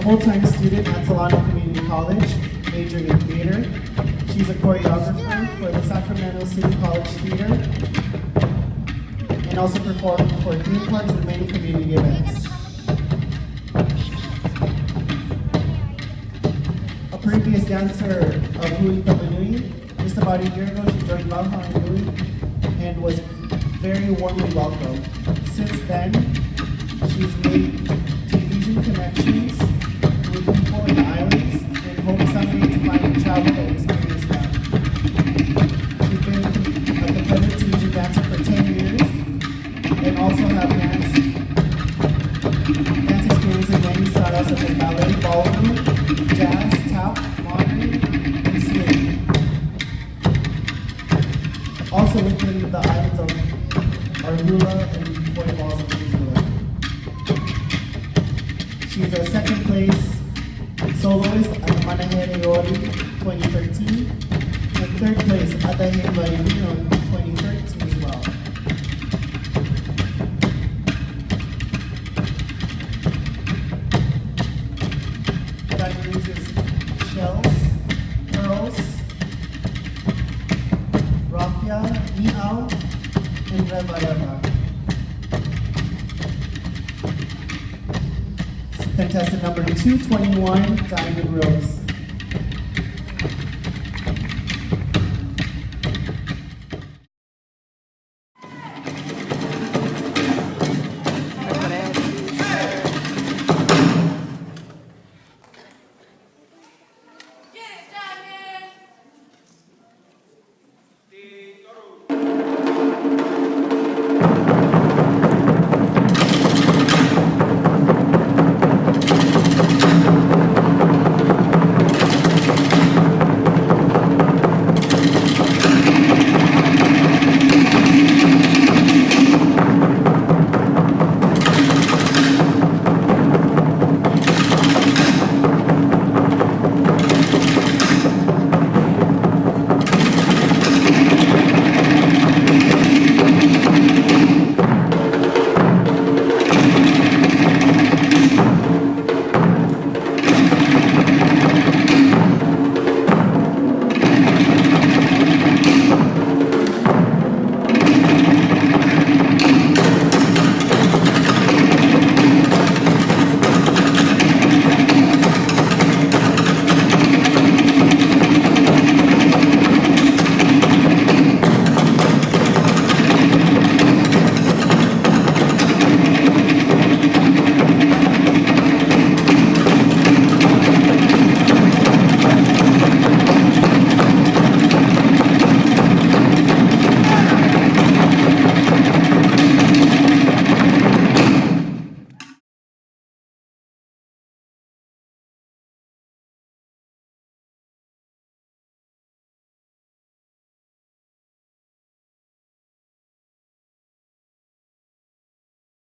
full-time student at Solano Community College, majoring in theater. She's a choreographer for the Sacramento City College Theater and also performed for theme parks and many community events. A previous dancer of Vai Hau Nui, just about a year ago she joined Vai Hau Nui and was very warmly welcomed. Since then, she's made Tahitian connections with people in the islands and hopes someday to find travel and experience them. She's been a competitive Tahitian dancer for 10 years and also have dance experience in many styles such as ballet, ballroom, jazz, tap, modern, and swing. Also within the islands of Arhula and Point Balls of New Zealand. She's a second place soloist at Manahere Yori 2013 and third place at the Vai 2013 as well. That uses shells, pearls, raffia, ni'au, and reva. Contestant number 221, Diamond Rose.